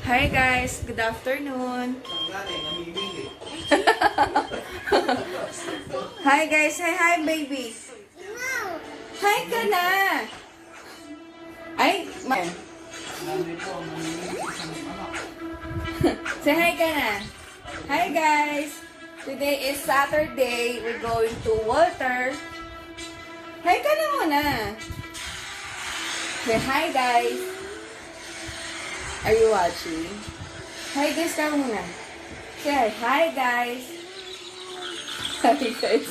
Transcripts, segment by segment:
Hi guys, good afternoon. Hi guys, hi baby. Hi ka na. Ay, say hi ka na. Hi guys. Today is Saturday. We're going to Walter. Hi ka na muna. Say hi guys. Are you watching? Hi guys ka muna. Say hi guys. Hi guys.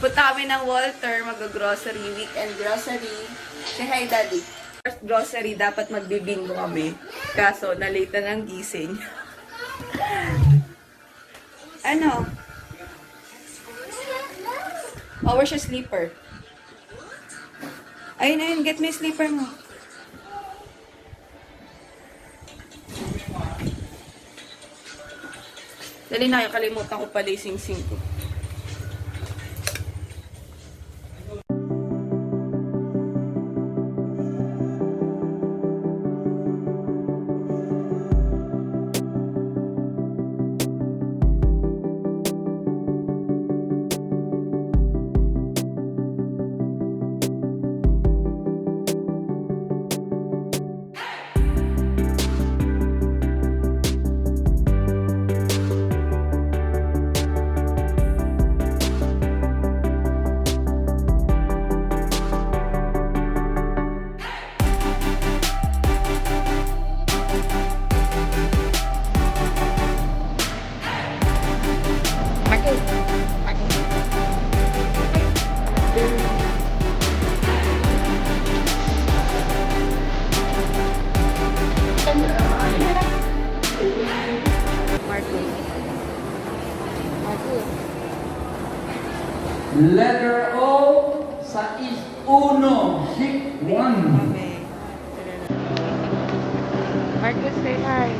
Punta kami ng Walter, mag-grocery, weekend grocery. Say hi daddy. First grocery, dapat magbibingo kami. Kaso, na-late na ng gising. Ano? Oh, where's your sleeper? Ayun, ayun, get me sleeper mo. Dali na, kalimutan ko pala yung sing-sing ko. Letter O, sais uno, hit one. Okay. Marcus, say hi.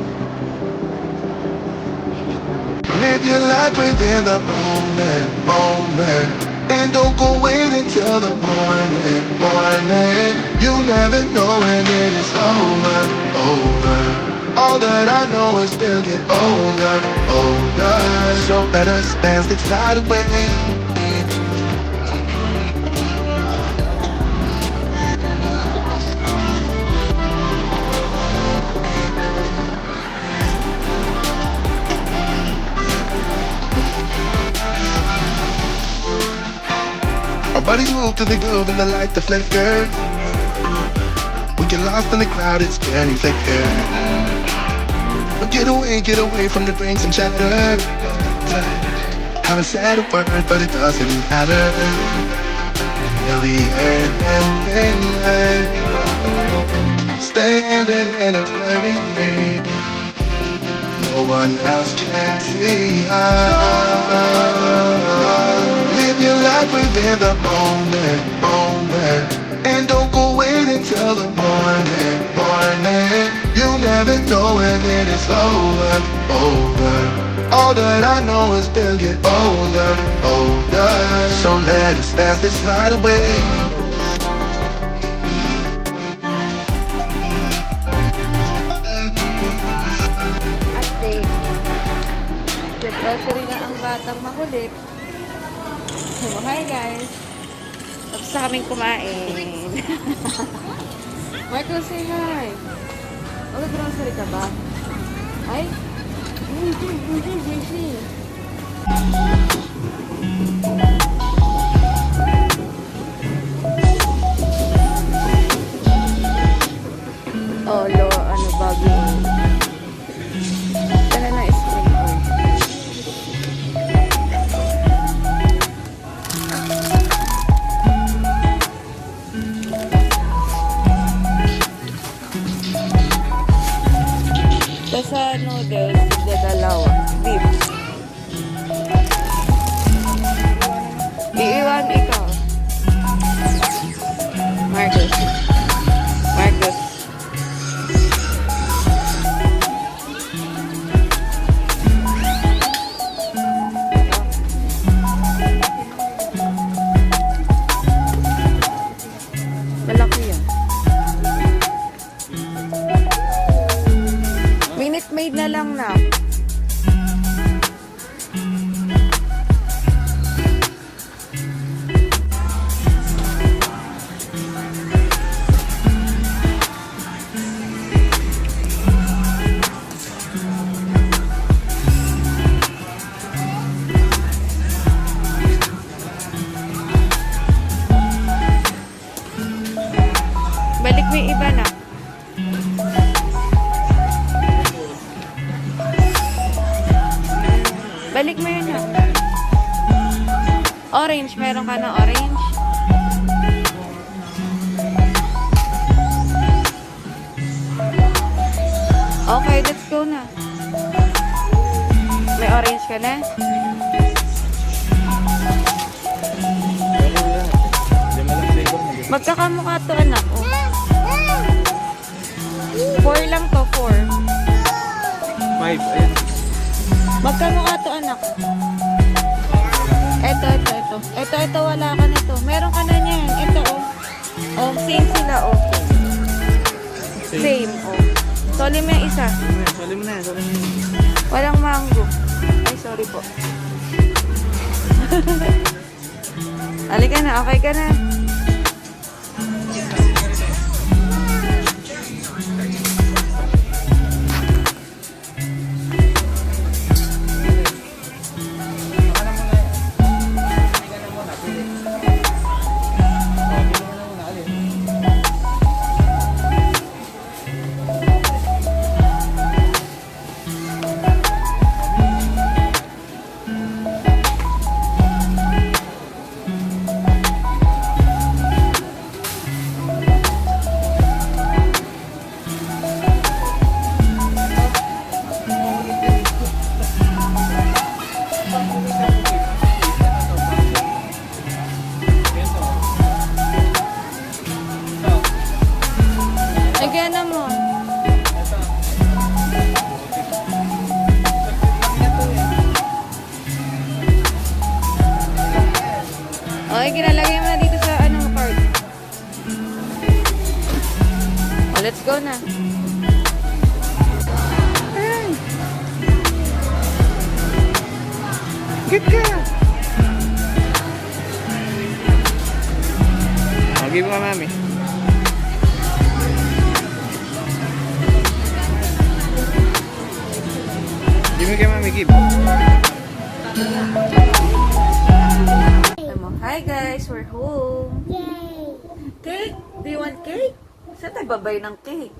Live your life within the moment. And don't go wait until the morning. You never know when it is over. All that I know is still get older. So better stand the tide away. Our bodies move to the groove and the light that flicker. We get lost in the crowd, it's scary flicker. But get away from the drinks and chatter. Haven't said a word, but it doesn't matter. Standing in a blurry way, no one else can see us. Live your life within the moment. And don't go wait until the morning. You never know when it is over. All that I know is still get older. So let us dance this night away. Update. Grocery na ang batang makulit. So, hi guys. Tapos na kaming kumain. Marcos, say hi. Grocery ka ba? Ay? Oh, ano bago? Dala na spring oil. Sa noodles, dalawa. Beef. Iiwan ikaw. Marcos. Malaki yan. lemonade na lang na. Balik mo yung iba na. Balik mo yun na. Orange. Meron ka na orange? Okay, let's go na. May orange ka na? Magkakamukha to, anak. Oh. 4 lang to, 4. 5, ayan. Magkamukha to, anak. Ito, wala ka nito. Meron ka na niyan. Ito, oh. Oh, same sila, oh. Same, oh. Soli mo yung isa. Sali mo na yan, sali mo na yan. Walang mango. Ay, sorry po. Halika na, okay ka na. Lagyan na mo. Okay, kinalagay mo na dito sa card. Oh, let's go na. Ay. Get ka! Oh, give mo ka, mami. Give me kay mami, give. Hi guys, we're home. Yay! Cake? Do you want cake? Saan tayo babay ng cake?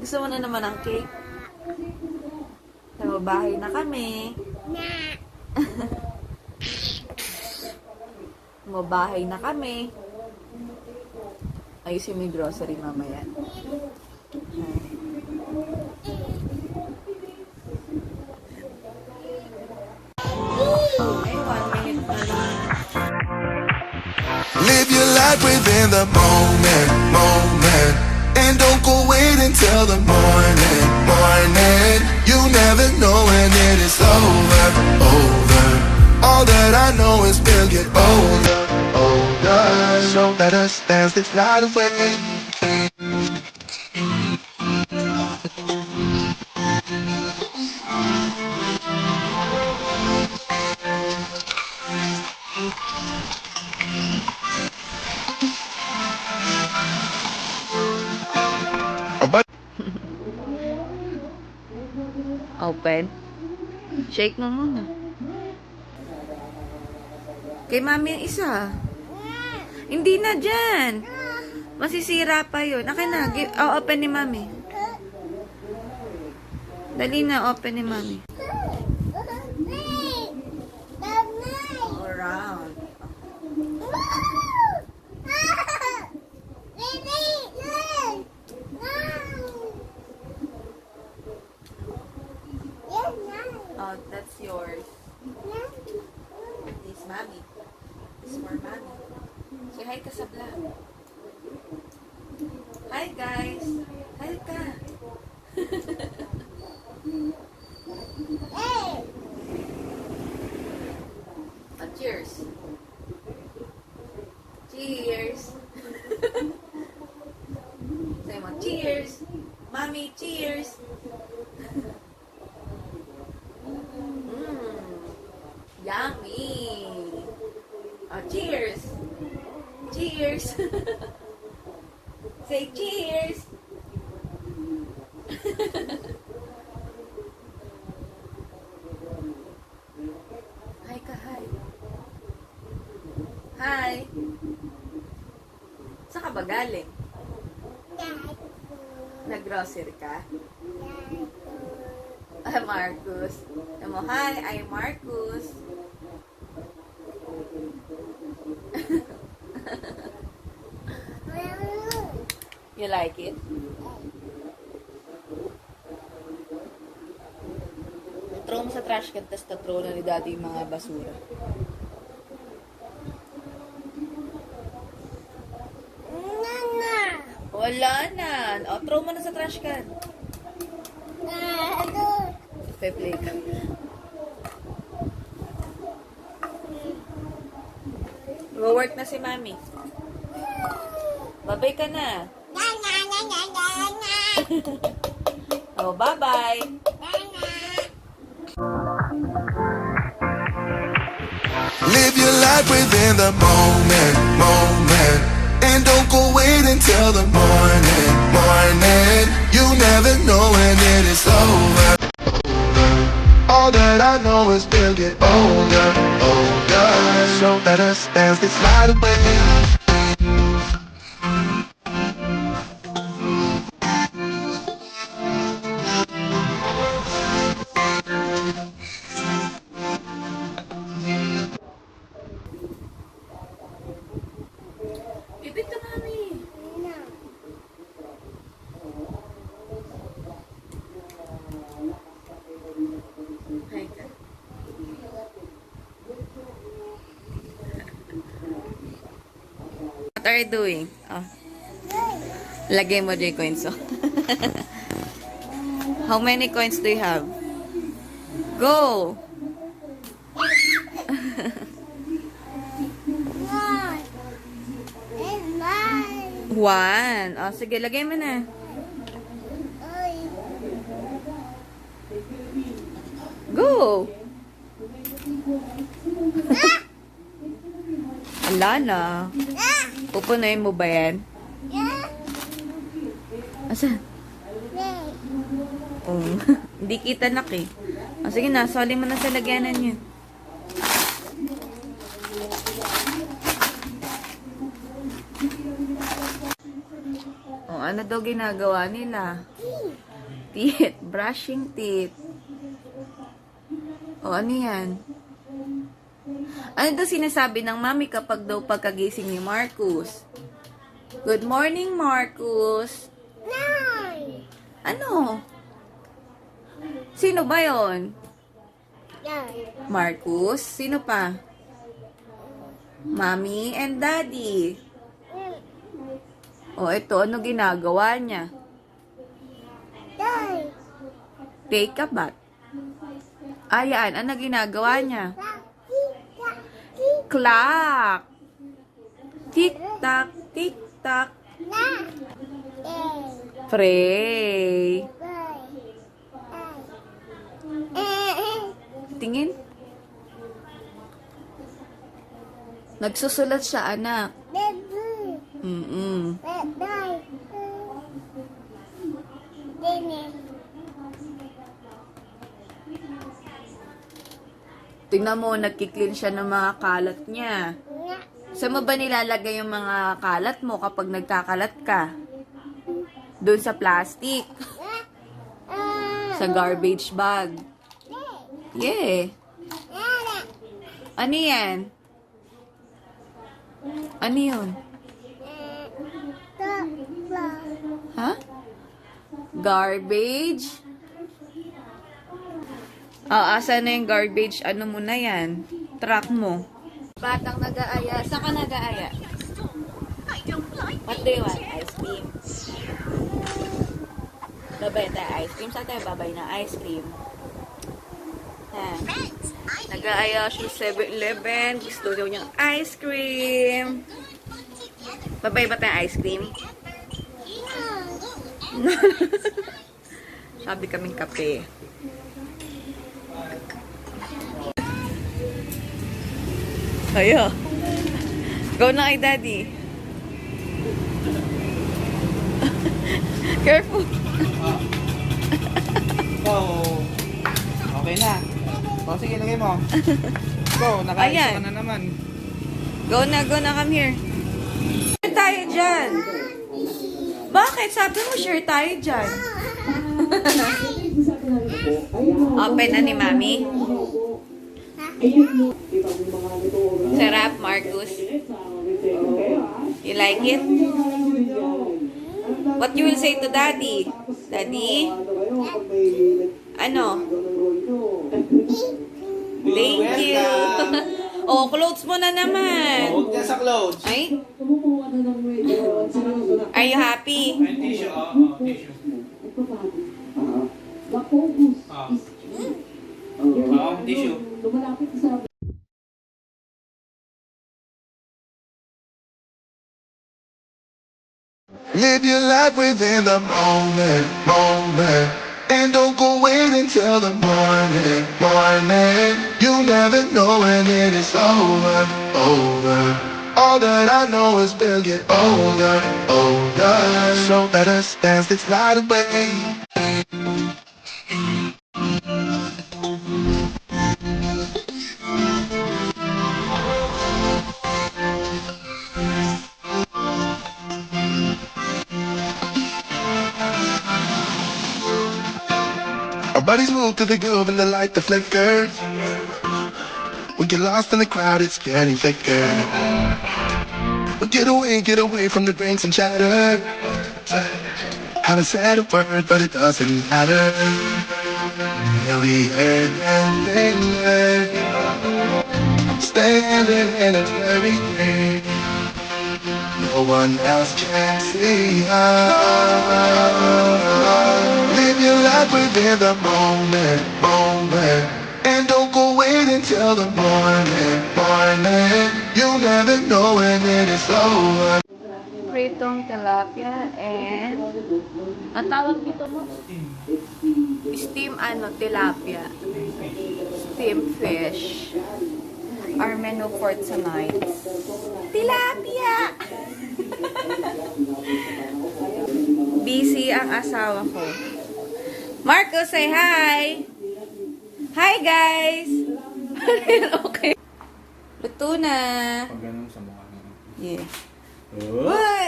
Gusto mo na naman ng cake? Sa bahay na kami. Mabahay na kami. Ayusin mo yung grocery mamaya. Okay, 1 minute na lang. Live your life within the moment, moment. And don't go wait until the morning, morning. You never know when it is over, over. All that I know is we'll get older, older. So let us dance this night away. But Open. Shake mo muna. Kay mami yung isa. Hindi na dyan. Masisira pa yun. Akin na. Open ni mami. Dali na, open ni mami. All around. Oh, that's yours. This mommy. This for mommy. Say hi ka sa vlog. Hi guys. Hi ka. Cheers. Cheers. Say mo, cheers. Mommy, cheers. Cheers! Say cheers! Hi ka, hi. Hi! Saan ka ba galing? Nag-grocery ka? Ah, Marcus. Alam mo, hi, I'm Marcus. You like it? Throw mo sa trash can, tapos throw na ni daddy yung mga basura. Wala na. O, throw mo na sa trash can. Play ka. Go-work na si mami. Babay ka na. Oh, bye-bye. Live your life within the moment, moment. And don't go wait until the morning, morning. You never know when it is over. All that I know is we'll get older, older. So let us dance this night away. Bibit ka, mami. Hi ka. What are you doing? Oh. Lagay mo dyan coins, oh. How many coins do you have? Go! One. Oh, sige, lagay mo na. Go! Wala na. Pupunayin mo ba yan? Asan? Oh, hindi kita nak eh. Oh, sige na, sali mo na sa lagyanan yun. Oh, ano daw ginagawa nila? Teeth. Brushing teeth. Oh, ano yan? Ano daw sinasabi ng mami kapag daw pagkagising ni Marcus? Good morning, Marcus. Ano? Sino ba yon? Marcus? Sino pa? Mommy and Daddy. Oh, ito. Ano ginagawa niya? Take a bath. Ayan. Ano ginagawa niya? Clock. Tick-tock, tick-tock. Pray. Tingin. Nagsusulat siya, anak. Mm-mm. Tingnan mo, nagki-clean siya ng mga kalat niya. Saan mo ba nilalagay yung mga kalat mo kapag nagkakalat ka? Doon sa plastic. Sa garbage bag. Yeah. Ano yan? Ano yun? Ha? Garbage? Asa na yung garbage? Ano mo na yan? Truck mo. Batang nag-aaya. Saan ka nag-aaya? What do you want? Ice cream. Babay tayo ice cream. Saan tayo babay na ice cream? Ha? Nag-aaya siya sa 7-Eleven. Gusto daw niyang ice cream. Babay ba tayo ice cream? Sabi kaming kape. Ayo. Go na kay Daddy. Careful. Oh. Okay na. O, sige, lagay mo. Go, Ayan. nakaisa ka na naman. Go na, come here. Share tayo dyan. Bakit? Sabi mo, share tayo dyan. Open na ni Mami. Sarap, Marcus. You like it? What you will say to Daddy? Daddy? Ano? Thank you. Oh, clothes mo na naman. Huwag ka sa clothes. Ay? Are you happy? May tissue, tissue. Tissue. Live your life within the moment. And don't go wait until the morning. You never know when it is over. All that I know is we'll get older. So let us dance this night away. Our bodies move to the groove and the light that flickers. We get lost in the crowd, it's getting thicker. But get away from the drinks and chatter. Haven't said a word, but it doesn't matter. Yeah, we heard and lingered. Standing in a hurry. No one else can see us. Live your life within the moment. And don't go wait until the morning. You never know when it is over. Pritong tilapia and... Ang tawag dito mo? Steam tilapia. Steam fish. Our menu for tonight. Tilapia! Busy ang asawa ko. Marco, say hi! Hi, guys! Okay. Luto na. Pag ganun sa mukha mo. Yeah. Oh. Uy!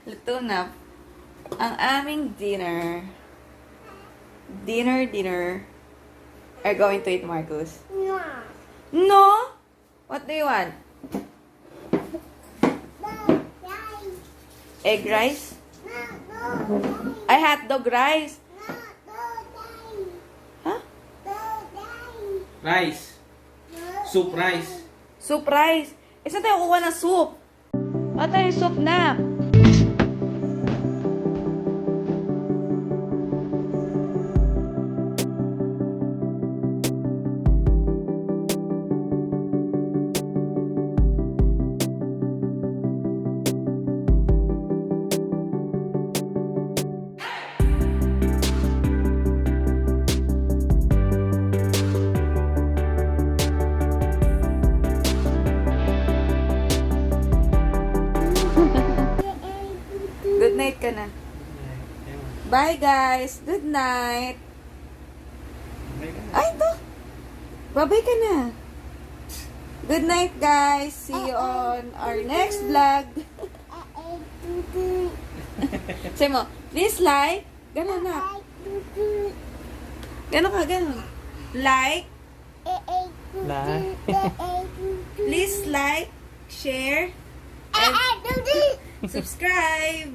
Luto na. Ang aming dinner. Dinner. Are going to eat, Marcus? No? What do you want? Egg rice? I hot dog rice. Huh? Rice. Soup rice. Soup rice. Isa tayo kuha ng soup. Wala tayong soup na. Good night ka na. Bye, guys. Good night. Ay, ito. Bye-bye ka na. Good night, guys. See you on our next vlog. Say mo, please like. Ganon na. Ganon ka, ganon. Like. Please like, share, and subscribe.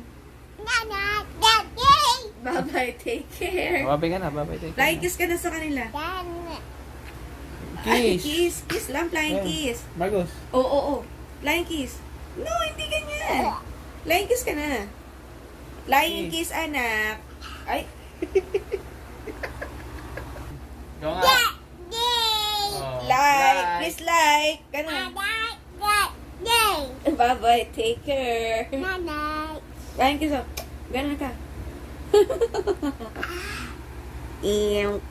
Bye-bye. Take care. Babay ka na, babay. Flying kiss ka na sa kanila. Ay, kiss. Kiss lang, flying kiss. Marcos. Oo. Flying kiss. No, hindi ganyan. Flying kiss ka na. Flying kiss, anak. Ay. Go nga. Like. Please like. Ganun. Bye-bye. Take care. Flying kiss, oh. Ganun ka. Ew.